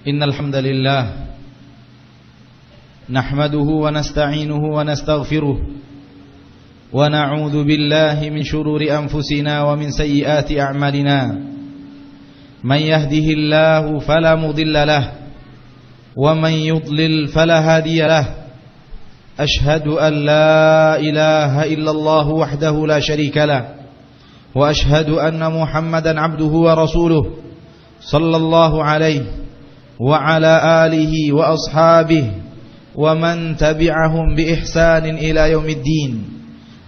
إن الحمد لله نحمده ونستعينه ونستغفره ونعوذ بالله من شرور أنفسنا ومن سيئات أعمالنا من يهده الله فلا مضل له ومن يضلل فلا هادي له أشهد أن لا إله إلا الله وحده لا شريك له وأشهد أن محمدا عبده ورسوله صلى الله عليه وعلى آله وأصحابه ومن تبعهم بإحسان إلى يوم الدين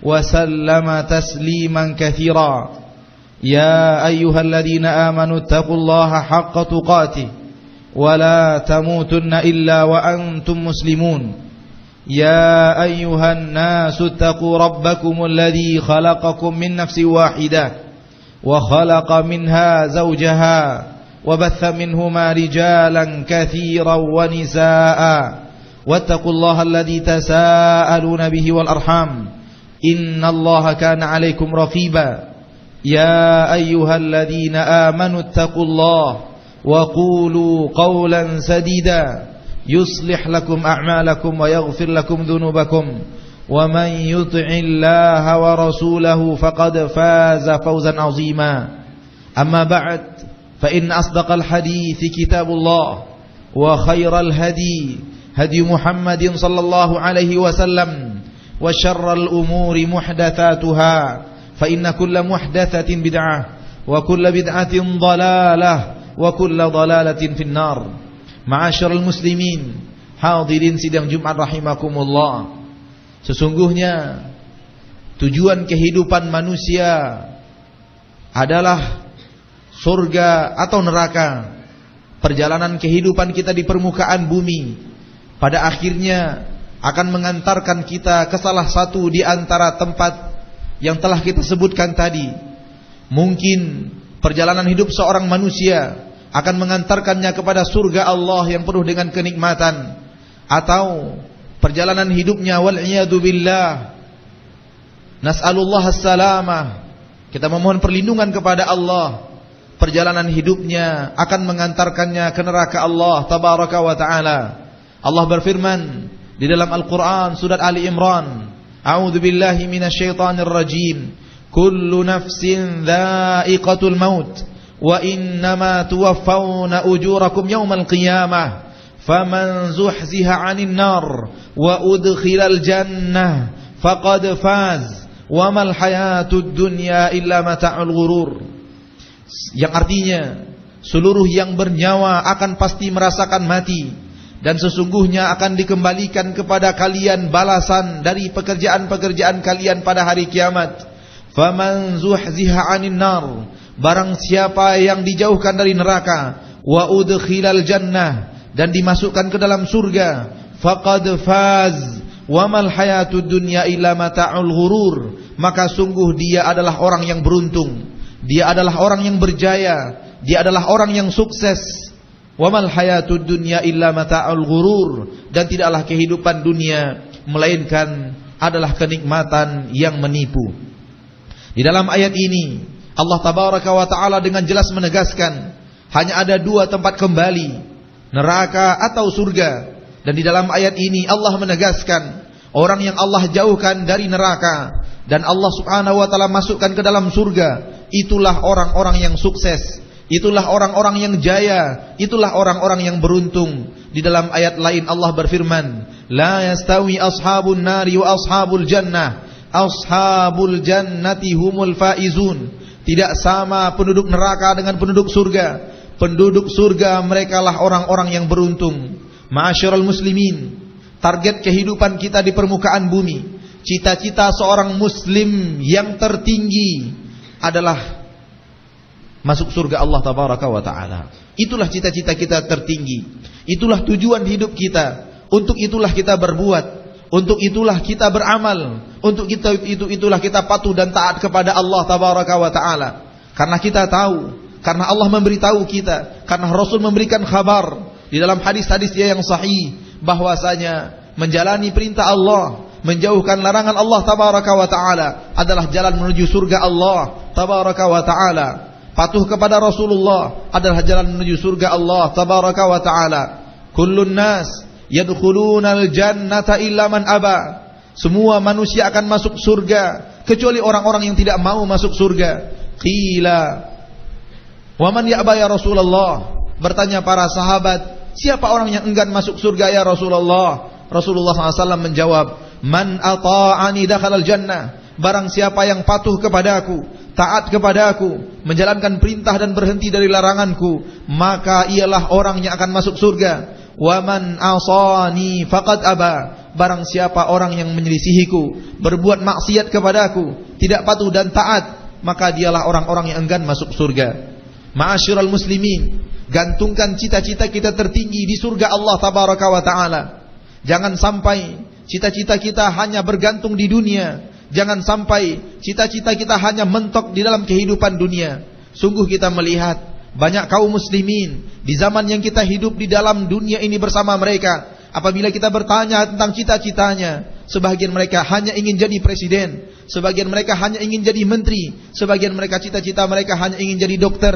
وسلم تسليما كثيرا يا أيها الذين آمنوا اتقوا الله حق تقاته ولا تموتن إلا وأنتم مسلمون يا أيها الناس اتقوا ربكم الذي خلقكم من نفس واحدة وخلق منها زوجها وبث منهما رجالا كثيرا ونساء واتقوا الله الذي تساءلون به والأرحام إن الله كان عليكم رقيبا يا أيها الذين آمنوا اتقوا الله وقولوا قولا سديدا يصلح لكم أعمالكم ويغفر لكم ذنوبكم ومن يطع الله ورسوله فقد فاز فوزا عظيما أما بعد فإن أصدق الحديث كتاب الله وخير الهدي هدي محمد صلى الله عليه وسلم وشر الأمور محدثاتها فإن كل محدثة بدعة وكل بدعة ضلالة وكل ضلالة في النار. Ma'asyiral muslimin, hadirin sidang Jumat rahimakumullah. Sesungguhnya tujuan kehidupan manusia adalah surga atau neraka. Perjalanan kehidupan kita di permukaan bumi pada akhirnya akan mengantarkan kita ke salah satu di antara tempat yang telah kita sebutkan tadi. Mungkin perjalanan hidup seorang manusia akan mengantarkannya kepada surga Allah yang penuh dengan kenikmatan, atau perjalanan hidupnya wal'iyadu billah nas'alullah as-salamah, kita memohon perlindungan kepada Allah, perjalanan hidupnya akan mengantarkannya ke neraka Allah tabaraka wa ta'ala. Allah berfirman di dalam Al-Quran surat Ali Imran, a'udzu billahi minasyaitonir rajim, kullu nafsin dha'iqatul maut wa innama tuwaffawna ujurakum yawmal qiyamah faman zuhziha 'anil nar wa udkhilal jannah faqad faz wa mal hayatud dunya illa mata'ul ghurur. Yang artinya seluruh yang bernyawa akan pasti merasakan mati, dan sesungguhnya akan dikembalikan kepada kalian balasan dari pekerjaan-pekerjaan kalian pada hari kiamat. Faman zuhziha 'anil nar, barang siapa yang dijauhkan dari neraka, wa udkhilal jannah, dan dimasukkan ke dalam surga, faqad faz wa mal hayatud dunya illa mata'ul ghurur, maka sungguh dia adalah orang yang beruntung, dia adalah orang yang berjaya, dia adalah orang yang sukses. Wa mal hayatud dunya illa mata'ul ghurur, dan tidaklah kehidupan dunia melainkan adalah kenikmatan yang menipu. Di dalam ayat ini Allah tabaraka wa ta'ala dengan jelas menegaskan hanya ada dua tempat kembali, neraka atau surga. Dan di dalam ayat ini Allah menegaskan orang yang Allah jauhkan dari neraka dan Allah subhanahu wa ta'ala masukkan ke dalam surga, itulah orang-orang yang sukses, itulah orang-orang yang jaya, itulah orang-orang yang beruntung. Di dalam ayat lain Allah berfirman, la yastawi ashabun nari wa ashabul jannah, ashabul jannati humul faizun. Tidak sama penduduk neraka dengan penduduk surga. Penduduk surga merekalah orang-orang yang beruntung. Ma'asyiral muslimin, target kehidupan kita di permukaan bumi, cita-cita seorang muslim yang tertinggi adalah masuk surga Allah tabaraka wa ta'ala. Itulah cita-cita kita tertinggi, itulah tujuan hidup kita. Untuk itulah kita berbuat, untuk itulah kita beramal, untuk itulah kita patuh dan taat kepada Allah tabaraka wa ta'ala. Karena kita tahu, karena Allah memberitahu kita, karena Rasul memberikan kabar di dalam hadis-hadis dia yang sahih bahwasanya menjalani perintah Allah, menjauhkan larangan Allah tabaraka wa ta'ala adalah jalan menuju surga Allah tabaraka wa ta'ala. patuh kepada Rasulullah adalah jalan menuju surga Allah tabaraka wa ta'ala. Kullun nas yadkhulunal jannata illa man aba. Semua manusia akan masuk surga kecuali orang-orang yang tidak mau masuk surga. Qila wa man ya'ba ya Rasulullah. Bertanya para sahabat, siapa orang yang enggan masuk surga ya Rasulullah? Rasulullah SAW menjawab, man ata'ani dakhalal jannah. Barang siapa yang patuh kepadaku, taat kepadaku, menjalankan perintah dan berhenti dari laranganku, maka ialah orang yang akan masuk surga. Wa man asani faqad aba. Barang siapa orang yang menyelisihiku, berbuat maksiat kepadaku, tidak patuh dan taat, maka dialah orang-orang yang enggan masuk surga. Ma'asyiral muslimin, gantungkan cita-cita kita tertinggi di surga Allah tabaraka wa ta'ala. Jangan sampai cita-cita kita hanya bergantung di dunia. Jangan sampai cita-cita kita hanya mentok di dalam kehidupan dunia. Sungguh kita melihat banyak kaum muslimin di zaman yang kita hidup di dalam dunia ini bersama mereka. Apabila kita bertanya tentang cita-citanya, sebagian mereka hanya ingin jadi presiden, sebagian mereka hanya ingin jadi menteri, sebagian mereka cita-cita mereka hanya ingin jadi dokter.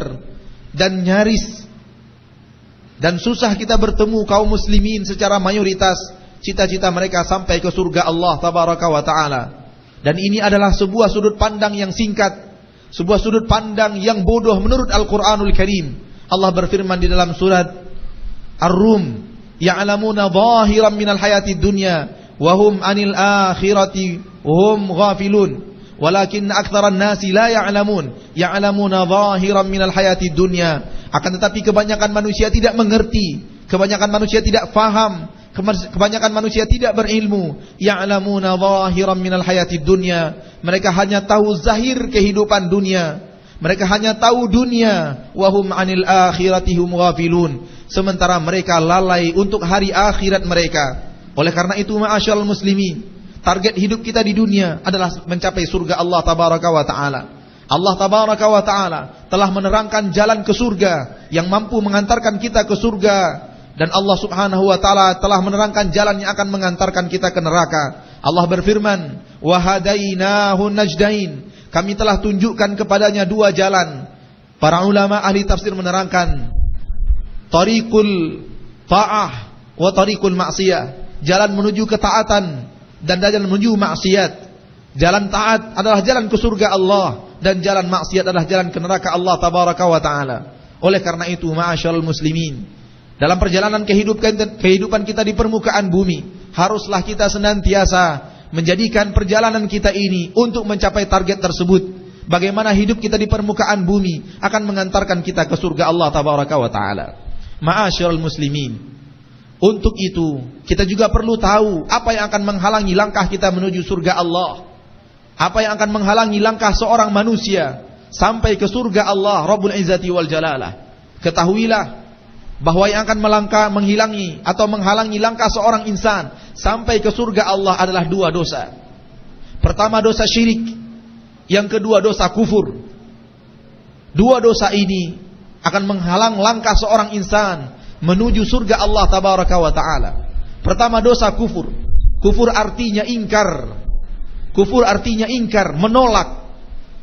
Dan nyaris dan susah kita bertemu kaum muslimin secara mayoritas cita-cita mereka sampai ke surga Allah tabaraka wa ta'ala. Dan ini adalah sebuah sudut pandang yang singkat, sebuah sudut pandang yang bodoh menurut Al-Quranul Karim. Allah berfirman di dalam surat Ar-Rum, ya'lamuna zahiran minal hayati dunya wa hum anil akhirati hum ghafilun walakin aktsaran nasi la ya'lamun ya'lamuna zahiran minal hayati dunya. Akan tetapi kebanyakan manusia tidak mengerti, kebanyakan manusia tidak faham, kebanyakan manusia tidak berilmu. Ya'lamuna zahiran minal hayati dunya. Mereka hanya tahu zahir kehidupan dunia, mereka hanya tahu dunia. Wa hum anil akhirati hum ghafilun. Sementara mereka lalai untuk hari akhirat mereka. Oleh karena itu ma'asyiral muslimin, target hidup kita di dunia adalah mencapai surga Allah tabaraka wa ta'ala. Allah tabaraka wa ta'ala telah menerangkan jalan ke surga yang mampu mengantarkan kita ke surga. Dan Allah subhanahu wa ta'ala telah menerangkan jalan yang akan mengantarkan kita ke neraka. Allah berfirman, wa hadainahu najdain. Kami telah tunjukkan kepadanya dua jalan. Para ulama ahli tafsir menerangkan, tariqul ta'ah wa tariqul ma'siyah. Jalan menuju ketaatan dan jalan menuju maksiat. Jalan taat adalah jalan ke surga Allah, dan jalan maksiat adalah jalan ke neraka Allah tabaraka wa ta'ala. Oleh karena itu ma'asyiral muslimin, dalam perjalanan kehidupan kita di permukaan bumi, haruslah kita senantiasa menjadikan perjalanan kita ini untuk mencapai target tersebut. Bagaimana hidup kita di permukaan bumi akan mengantarkan kita ke surga Allah tabaraka wa ta'ala. Ma'asyiral muslimin, untuk itu kita juga perlu tahu apa yang akan menghalangi langkah kita menuju surga Allah. Apa yang akan menghalangi langkah seorang manusia sampai ke surga Allah Rabbul Izzati wal Jalalah. Ketahuilah bahwa yang akan menghalangi langkah seorang insan sampai ke surga Allah adalah dua dosa. Pertama dosa syirik, yang kedua dosa kufur. Dua dosa ini akan menghalang langkah seorang insan menuju surga Allah tabaraka wa ta'ala. Pertama dosa kufur. Kufur artinya ingkar. Kufur artinya ingkar, menolak.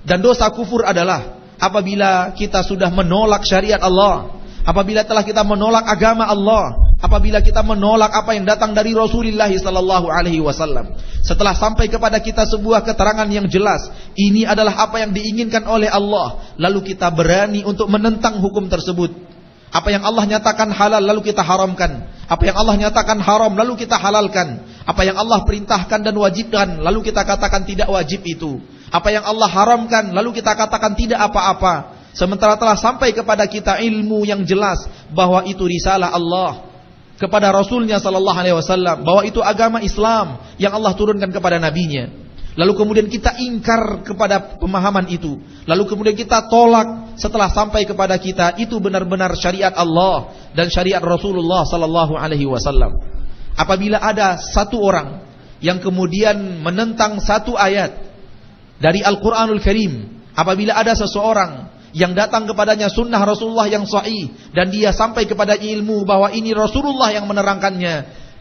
Dan dosa kufur adalah apabila kita sudah menolak syariat Allah, apabila telah kita menolak agama Allah, apabila kita menolak apa yang datang dari Rasulullah sallallahu alaihi wasallam. Setelah sampai kepada kita sebuah keterangan yang jelas, ini adalah apa yang diinginkan oleh Allah, lalu kita berani untuk menentang hukum tersebut. Apa yang Allah nyatakan halal lalu kita haramkan. Apa yang Allah nyatakan haram lalu kita halalkan. Apa yang Allah perintahkan dan wajibkan lalu kita katakan tidak wajib itu. Apa yang Allah haramkan lalu kita katakan tidak apa-apa. Sementara telah sampai kepada kita ilmu yang jelas bahwa itu risalah Allah kepada Rasulnya sallallahu alaihi wasallam, bahwa itu agama Islam yang Allah turunkan kepada nabinya. Lalu kemudian kita ingkar kepada pemahaman itu. Lalu kemudian kita tolak setelah sampai kepada kita itu benar-benar syariat Allah dan syariat Rasulullah sallallahu alaihi wasallam. Apabila ada satu orang yang kemudian menentang satu ayat dari Al-Qur'anul Karim, apabila ada seseorang yang datang kepadanya sunnah Rasulullah yang sahih dan dia sampai kepada ilmu bahwa ini Rasulullah yang menerangkannya,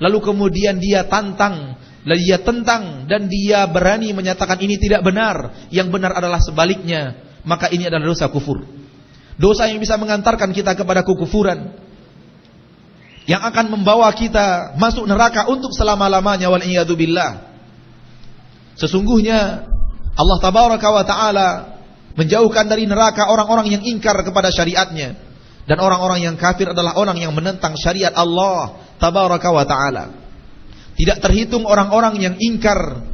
lalu kemudian dia tentang dan dia berani menyatakan ini tidak benar, yang benar adalah sebaliknya, maka ini adalah dosa kufur. dosa yang bisa mengantarkan kita kepada kekufuran, yang akan membawa kita masuk neraka untuk selama-lamanya, wal iyadu billah. Sesungguhnya Allah tabaraka wa ta'ala menjauhkan dari neraka orang-orang yang ingkar kepada syariatnya, dan orang-orang yang kafir adalah orang yang menentang syariat Allah tabaraka wa ta'ala. Tidak terhitung orang-orang yang ingkar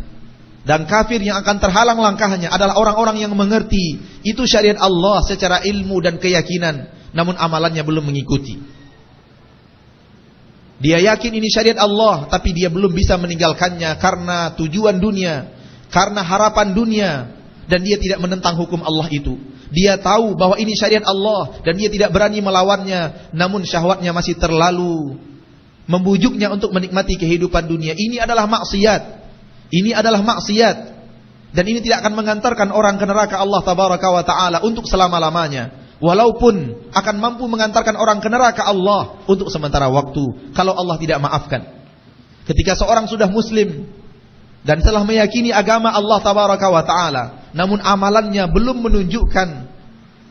dan kafir yang akan terhalang langkahnya adalah orang-orang yang mengerti itu syariat Allah secara ilmu dan keyakinan, namun amalannya belum mengikuti. Dia yakin ini syariat Allah, tapi dia belum bisa meninggalkannya karena tujuan dunia, karena harapan dunia, dan dia tidak menentang hukum Allah itu. Dia tahu bahwa ini syariat Allah dan dia tidak berani melawannya, namun syahwatnya masih terlalu membujuknya untuk menikmati kehidupan dunia. Ini adalah maksiat. Ini adalah maksiat, dan ini tidak akan mengantarkan orang ke neraka Allah tabaraka wa ta'ala untuk selama-lamanya, walaupun akan mampu mengantarkan orang ke neraka Allah untuk sementara waktu, kalau Allah tidak maafkan. Ketika seorang sudah muslim dan telah meyakini agama Allah tabaraka wa ta'ala, namun amalannya belum menunjukkan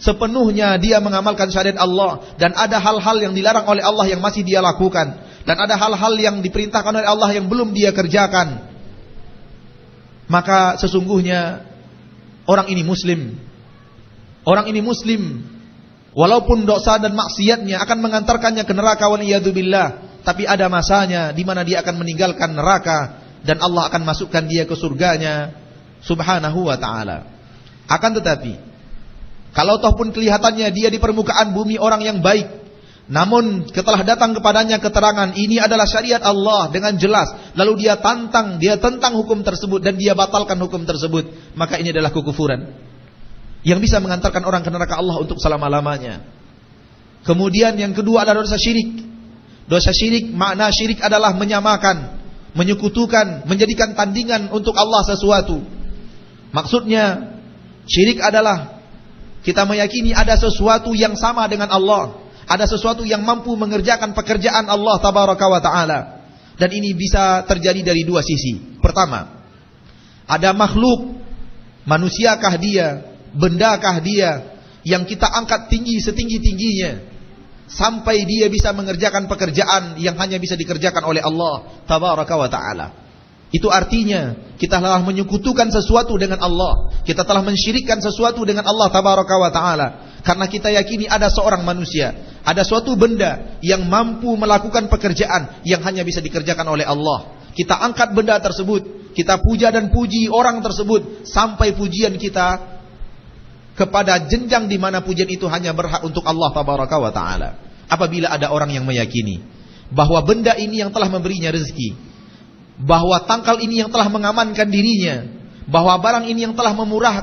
sepenuhnya dia mengamalkan syariat Allah, dan ada hal-hal yang dilarang oleh Allah yang masih dia lakukan, dan ada hal-hal yang diperintahkan oleh Allah yang belum dia kerjakan, maka sesungguhnya orang ini muslim. Orang ini muslim, walaupun dosa dan maksiatnya akan mengantarkannya ke neraka, waliyadu billah, tapi ada masanya di mana dia akan meninggalkan neraka dan Allah akan masukkan dia ke surganya subhanahu wa ta'ala. Akan tetapi, kalau toh pun kelihatannya dia di permukaan bumi orang yang baik, namun setelah datang kepadanya keterangan ini adalah syariat Allah dengan jelas, lalu dia tentang hukum tersebut dan dia batalkan hukum tersebut, maka ini adalah kekufuran yang bisa mengantarkan orang ke neraka Allah untuk selama-lamanya. Kemudian yang kedua adalah dosa syirik. Dosa syirik, makna syirik adalah menyamakan, menyekutukan, menjadikan tandingan untuk Allah sesuatu. Maksudnya syirik adalah kita meyakini ada sesuatu yang sama dengan Allah, ada sesuatu yang mampu mengerjakan pekerjaan Allah tabaraka wa ta'ala. Dan ini bisa terjadi dari dua sisi. Pertama, ada makhluk, manusiakah dia, bendakah dia, yang kita angkat tinggi setinggi-tingginya, sampai dia bisa mengerjakan pekerjaan yang hanya bisa dikerjakan oleh Allah tabaraka wa ta'ala. Itu artinya kita telah menyekutukan sesuatu dengan Allah, kita telah mensyirikkan sesuatu dengan Allah tabaraka wa ta'ala. Karena kita yakini ada seorang manusia, ada suatu benda yang mampu melakukan pekerjaan yang hanya bisa dikerjakan oleh Allah. Kita angkat benda tersebut, kita puja dan puji orang tersebut, sampai pujian kita kepada jenjang di mana pujian itu hanya berhak untuk Allah tabaraka wa ta'ala. Apabila ada orang yang meyakini bahwa benda ini yang telah memberinya rezeki, bahwa tangkal ini yang telah mengamankan dirinya, bahwa barang ini yang telah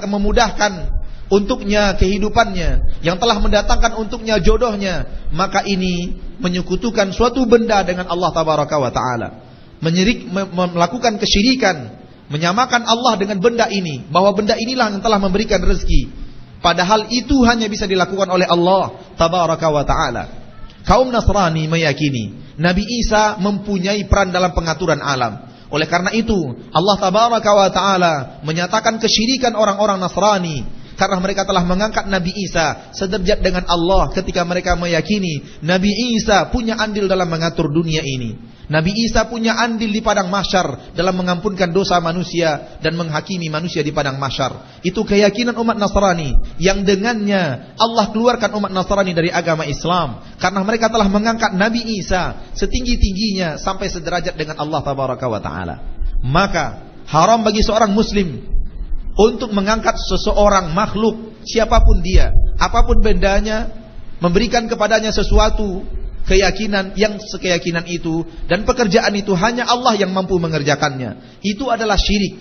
memudahkan untuknya kehidupannya, yang telah mendatangkan untuknya jodohnya, maka ini menyekutukan suatu benda dengan Allah tabaraka wa ta'ala, melakukan kesyirikan, menyamakan Allah dengan benda ini, bahwa benda inilah yang telah memberikan rezeki, padahal itu hanya bisa dilakukan oleh Allah tabaraka wa ta'ala. Kaum Nasrani meyakini Nabi Isa mempunyai peran dalam pengaturan alam. Oleh karena itu Allah tabaraka wa ta'ala menyatakan kesyirikan orang-orang Nasrani, karena mereka telah mengangkat Nabi Isa sederajat dengan Allah ketika mereka meyakini Nabi Isa punya andil dalam mengatur dunia ini. Nabi Isa punya andil di padang mahsyar dalam mengampunkan dosa manusia dan menghakimi manusia di padang mahsyar. Itu keyakinan umat Nasrani yang dengannya Allah keluarkan umat Nasrani dari agama Islam, karena mereka telah mengangkat Nabi Isa setinggi-tingginya sampai sederajat dengan Allah tabaraka wa ta'ala. Maka haram bagi seorang muslim untuk mengangkat seseorang makhluk, siapapun dia, apapun bendanya, memberikan kepadanya sesuatu keyakinan yang sekeyakinan itu, dan pekerjaan itu hanya Allah yang mampu mengerjakannya. Itu adalah syirik.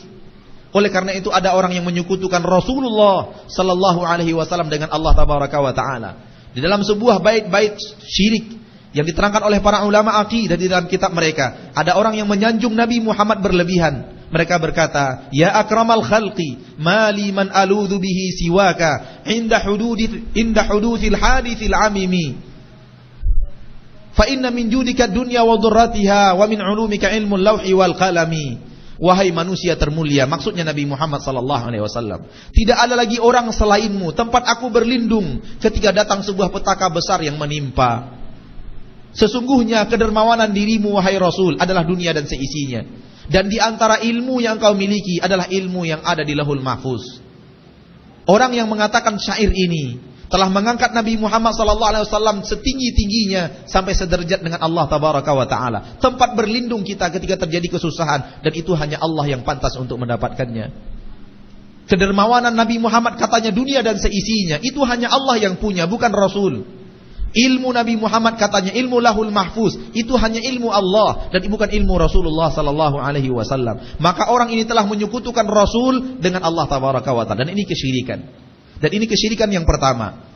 Oleh karena itu ada orang yang menyekutukan Rasulullah sallallahu alaihi wasallam dengan Allah tabaraka wa ta'ala. Di dalam sebuah bait-bait syirik yang diterangkan oleh para ulama aqidah di dalam kitab mereka, ada orang yang menyanjung Nabi Muhammad berlebihan. Mereka berkata, ya akramal khalqi, mali man aludhu bihi siwaka inda hududil hadithil amimi, fa inna min judika dunya wa dhurratiha wa min ulumika ilmul lawhi wal qalami, wahai manusia termulia, maksudnya Nabi Muhammad sallallahu alaihi wasallam, tidak ada lagi orang selainmu tempat aku berlindung ketika datang sebuah petaka besar yang menimpa. Sesungguhnya kedermawanan dirimu wahai Rasul adalah dunia dan seisinya, dan di antara ilmu yang kau miliki adalah ilmu yang ada di Lauhul Mahfuz. Orang yang mengatakan syair ini telah mengangkat Nabi Muhammad SAW setinggi-tingginya sampai sederajat dengan Allah Tabaraka wa Ta'ala. Tempat berlindung kita ketika terjadi kesusahan, dan itu hanya Allah yang pantas untuk mendapatkannya. Kedermawanan Nabi Muhammad katanya dunia dan seisinya, itu hanya Allah yang punya, bukan Rasul. Ilmu Nabi Muhammad katanya ilmu Lahul Mahfuz, itu hanya ilmu Allah dan bukan ilmu Rasulullah sallallahu alaihi wasallam. Maka orang ini telah menyekutukan Rasul dengan Allah Tabaraka wa Ta'ala, dan ini kesyirikan. Dan ini kesyirikan yang pertama.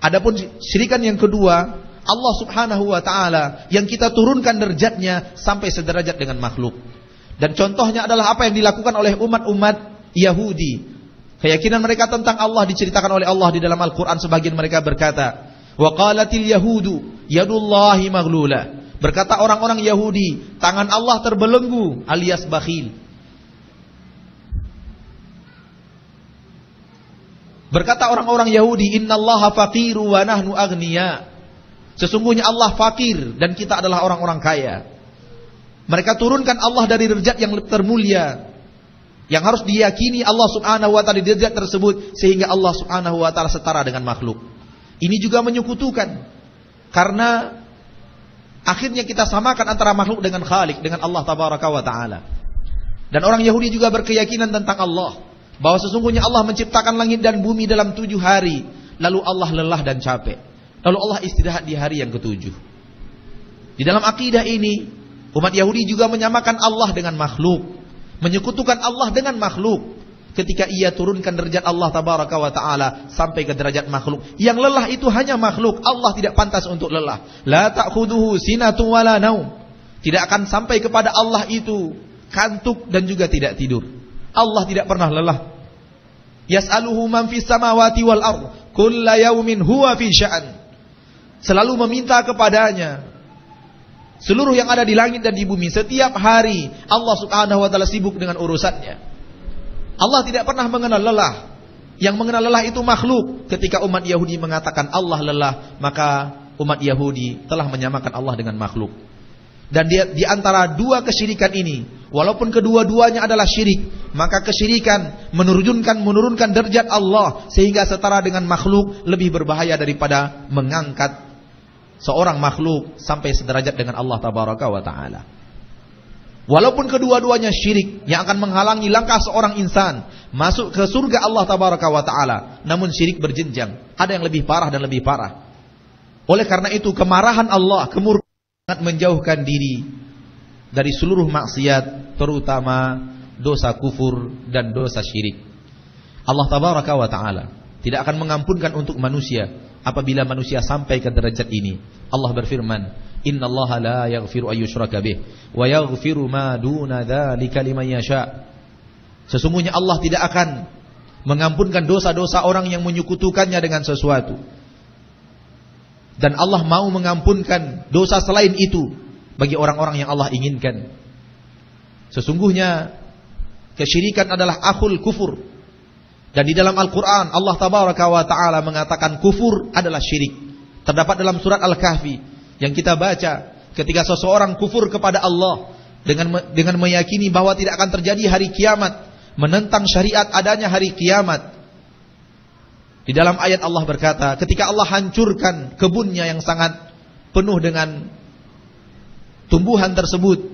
Adapun syirikan yang kedua, Allah Subhanahu wa Ta'ala yang kita turunkan derajatnya sampai sederajat dengan makhluk. Dan contohnya adalah apa yang dilakukan oleh umat-umat Yahudi. Keyakinan mereka tentang Allah diceritakan oleh Allah di dalam Al-Quran. Sebagian mereka berkata, wa qalatil yahudu yadullahi maghlulah. Berkata orang-orang Yahudi, tangan Allah terbelenggu, alias bakhil. Berkata orang-orang Yahudi, innallaha faqiru wa nahnu aghniya. Sesungguhnya Allah fakir dan kita adalah orang-orang kaya. Mereka turunkan Allah dari derajat yang termulia, yang harus diyakini Allah Subhanahu wa Ta'ala di derajat tersebut, sehingga Allah Subhanahu wa Ta'ala setara dengan makhluk. Ini juga menyekutukan, karena akhirnya kita samakan antara makhluk dengan Khalik, dengan Allah Tabaraka wa Ta'ala. Dan orang Yahudi juga berkeyakinan tentang Allah, bahwa sesungguhnya Allah menciptakan langit dan bumi dalam 7 hari, lalu Allah lelah dan capek, lalu Allah istirahat di hari yang ke-7. Di dalam akidah ini, umat Yahudi juga menyamakan Allah dengan makhluk, menyekutukan Allah dengan makhluk, ketika ia turunkan derajat Allah Tabaraka wa Ta'ala sampai ke derajat makhluk. Yang lelah itu hanya makhluk, Allah tidak pantas untuk lelah. La ta'khuduhu sinatun wala naum. Tidak akan sampai kepada Allah itu kantuk dan juga tidak tidur. Allah tidak pernah lelah. Yas'aluhu man fis samawati wal ard, kulla yaumin huwa fi sya'an. Selalu meminta kepadanya seluruh yang ada di langit dan di bumi. Setiap hari Allah Subhanahu wa Ta'ala sibuk dengan urusannya. Allah tidak pernah mengenal lelah. Yang mengenal lelah itu makhluk. Ketika umat Yahudi mengatakan Allah lelah, maka umat Yahudi telah menyamakan Allah dengan makhluk. Dan di antara dua kesyirikan ini, walaupun kedua-duanya adalah syirik, maka kesyirikan menurunkan derajat Allah sehingga setara dengan makhluk lebih berbahaya daripada mengangkat seorang makhluk sampai sederajat dengan Allah Tabaraka wa Ta'ala. Walaupun kedua-duanya syirik yang akan menghalangi langkah seorang insan masuk ke surga Allah Tabaraka wa Ta'ala, namun syirik berjenjang, ada yang lebih parah dan lebih parah. Oleh karena itu kemarahan Allah, kemurkaan sangat menjauhkan diri dari seluruh maksiat, terutama dosa kufur dan dosa syirik. Allah Tabaraka wa Ta'ala tidak akan mengampunkan untuk manusia apabila manusia sampai ke derajat ini. Allah berfirman, innallaha la yaghfiru ayyushraka bih wa yaghfiru ma duna dzalika liman yasha. Sesungguhnya Allah tidak akan mengampunkan dosa-dosa orang yang menyekutukannya dengan sesuatu. Dan Allah mau mengampunkan dosa selain itu bagi orang-orang yang Allah inginkan. Sesungguhnya kesyirikan adalah akhul kufur. Dan di dalam Al-Quran Allah Tabaraka wa Ta'ala mengatakan kufur adalah syirik. Terdapat dalam surat Al-Kahfi yang kita baca, ketika seseorang kufur kepada Allah dengan meyakini bahwa tidak akan terjadi hari kiamat, menentang syariat adanya hari kiamat. Di dalam ayat Allah berkata, ketika Allah hancurkan kebunnya yang sangat penuh dengan tumbuhan tersebut,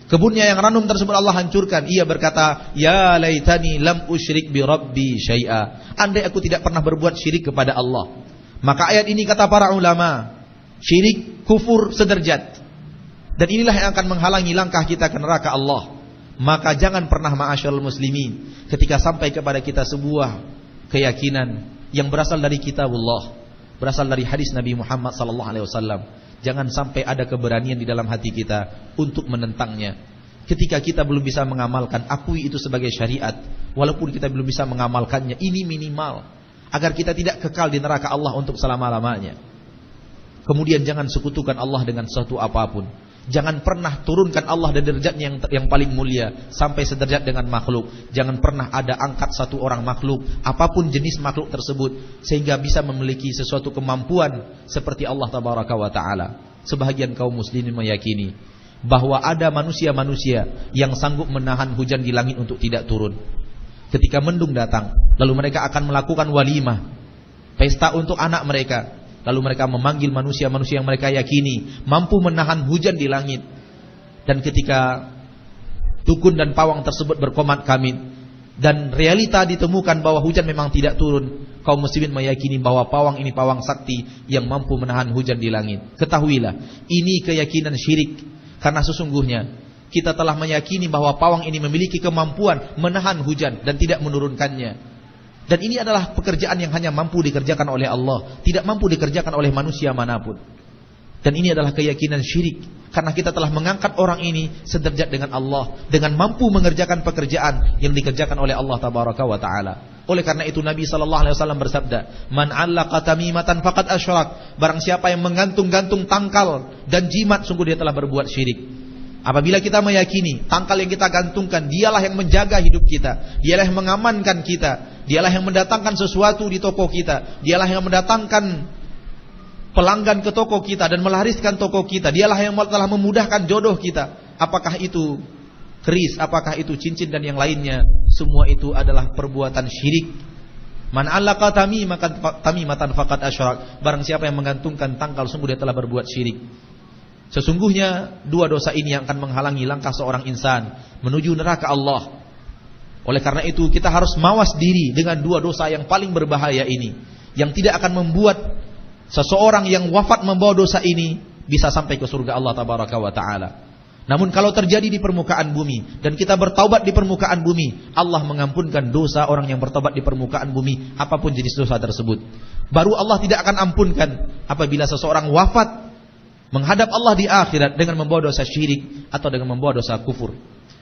kebunnya yang ranum tersebut Allah hancurkan, ia berkata, ya laitani lam usyrik bi rabbi syai'a. Andai aku tidak pernah berbuat syirik kepada Allah. Maka ayat ini kata para ulama, syirik kufur sederajat. Dan inilah yang akan menghalangi langkah kita ke neraka Allah. Maka jangan pernah ma'asyarul muslimin, ketika sampai kepada kita sebuah keyakinan yang berasal dari kitabullah, berasal dari hadis Nabi Muhammad sallallahu alaihi wasallam, jangan sampai ada keberanian di dalam hati kita untuk menentangnya. Ketika kita belum bisa mengamalkan, akui itu sebagai syariat, walaupun kita belum bisa mengamalkannya, ini minimal agar kita tidak kekal di neraka Allah untuk selama-lamanya. Kemudian jangan sekutukan Allah dengan sesuatu apapun. Jangan pernah turunkan Allah dan derajatnya yang paling mulia sampai sederajat dengan makhluk. Jangan pernah ada angkat satu orang makhluk, apapun jenis makhluk tersebut, sehingga bisa memiliki sesuatu kemampuan seperti Allah tabaraka wa ta'ala. Sebahagian kaum muslimin meyakini bahwa ada manusia-manusia yang sanggup menahan hujan di langit untuk tidak turun. Ketika mendung datang, lalu mereka akan melakukan walimah, pesta untuk anak mereka. Lalu mereka memanggil manusia-manusia yang mereka yakini mampu menahan hujan di langit. Dan ketika dukun dan pawang tersebut berkomat-kamit dan realita ditemukan bahwa hujan memang tidak turun, kaum muslimin meyakini bahwa pawang ini pawang sakti yang mampu menahan hujan di langit. Ketahuilah, ini keyakinan syirik, karena sesungguhnya kita telah meyakini bahwa pawang ini memiliki kemampuan menahan hujan dan tidak menurunkannya. Dan ini adalah pekerjaan yang hanya mampu dikerjakan oleh Allah, tidak mampu dikerjakan oleh manusia manapun. Dan ini adalah keyakinan syirik, karena kita telah mengangkat orang ini sederajat dengan Allah, dengan mampu mengerjakan pekerjaan yang dikerjakan oleh Allah tabaraka wa ta'ala. Oleh karena itu Nabi SAW bersabda, "Man 'allaqa tamimatan faqad asyrak." Barang siapa yang menggantung-gantung tangkal dan jimat, sungguh dia telah berbuat syirik. Apabila kita meyakini tangkal yang kita gantungkan dialah yang menjaga hidup kita, dialah yang mengamankan kita, dialah yang mendatangkan sesuatu di toko kita, dialah yang mendatangkan pelanggan ke toko kita dan melariskan toko kita, dialah yang telah memudahkan jodoh kita. Apakah itu keris, apakah itu cincin dan yang lainnya, semua itu adalah perbuatan syirik. Man 'allaqa tamimatan faqad asyrak. Barang siapa yang menggantungkan tangkal, sungguh dia telah berbuat syirik. Sesungguhnya dua dosa ini yang akan menghalangi langkah seorang insan menuju neraka Allah. Oleh karena itu kita harus mawas diri dengan dua dosa yang paling berbahaya ini, yang tidak akan membuat seseorang yang wafat membawa dosa ini bisa sampai ke surga Allah tabaraka wa ta'ala. Namun kalau terjadi di permukaan bumi dan kita bertaubat di permukaan bumi, Allah mengampunkan dosa orang yang bertaubat di permukaan bumi, apapun jenis dosa tersebut. Baru Allah tidak akan ampunkan apabila seseorang wafat menghadap Allah di akhirat dengan membawa dosa syirik atau dengan membawa dosa kufur.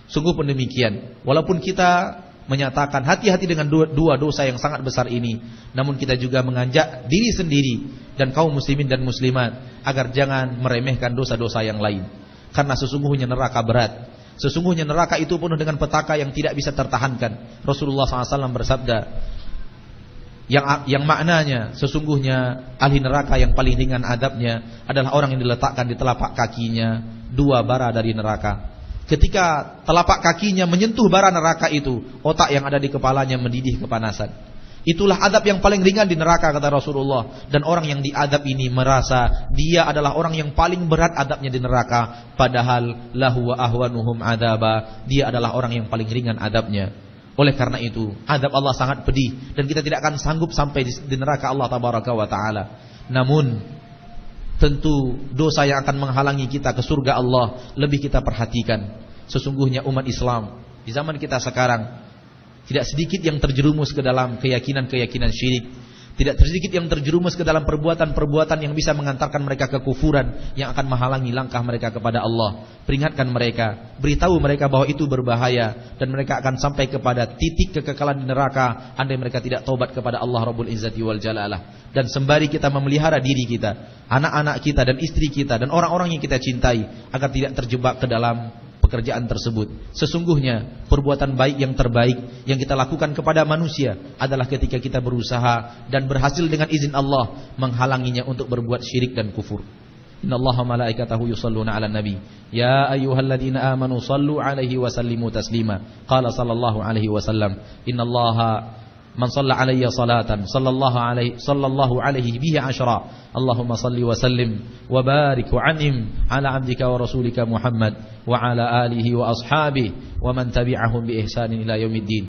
Sungguh pun demikian. Walaupun kita menyatakan hati-hati dengan dua dosa yang sangat besar ini, namun kita juga mengajak diri sendiri dan kaum muslimin dan muslimat agar jangan meremehkan dosa-dosa yang lain. Karena sesungguhnya neraka berat. Sesungguhnya neraka itu penuh dengan petaka yang tidak bisa tertahankan. Rasulullah SAW bersabda yang maknanya sesungguhnya ahli neraka yang paling ringan adabnya adalah orang yang diletakkan di telapak kakinya 2 bara dari neraka. Ketika telapak kakinya menyentuh bara neraka itu, otak yang ada di kepalanya mendidih kepanasan. Itulah adab yang paling ringan di neraka, kata Rasulullah. Dan orang yang diadab ini merasa dia adalah orang yang paling berat adabnya di neraka, padahal lahu wa ahwanuhum adaba, dia adalah orang yang paling ringan adabnya. Oleh karena itu, adab Allah sangat pedih dan kita tidak akan sanggup sampai di neraka Allah tabaraka wa ta'ala. Namun tentu dosa yang akan menghalangi kita ke surga Allah lebih kita perhatikan. Sesungguhnya umat Islam di zaman kita sekarang tidak sedikit yang terjerumus ke dalam keyakinan-keyakinan syirik. Tidak sedikit yang terjerumus ke dalam perbuatan-perbuatan yang bisa mengantarkan mereka ke kufuran, yang akan menghalangi langkah mereka kepada Allah. Peringatkan mereka, beritahu mereka bahwa itu berbahaya dan mereka akan sampai kepada titik kekekalan di neraka andai mereka tidak taubat kepada Allah Rabbul Izzati wal Jalalah. Dan sembari kita memelihara diri kita, anak-anak kita dan istri kita dan orang-orang yang kita cintai agar tidak terjebak ke dalam pekerjaan tersebut. Sesungguhnya perbuatan baik yang terbaik yang kita lakukan kepada manusia adalah ketika kita berusaha dan berhasil dengan izin Allah menghalanginya untuk berbuat syirik dan kufur. Innallaha malaikatahu yusalluna 'alan nabi ya ayyuhalladzina amanu sallu 'alaihi wa sallimu taslima. Qala sallallahu alaihi wasallam, innallaha man shalla alayya salatan sallallahu alaihi bihi ashra. Allahumma salli wa sallim wa barik wa an'im ala 'abdika wa rasulika Muhammad wa ala alihi wa ashabihi wa man tabi'ahum bi ihsanin ila yaumiddin.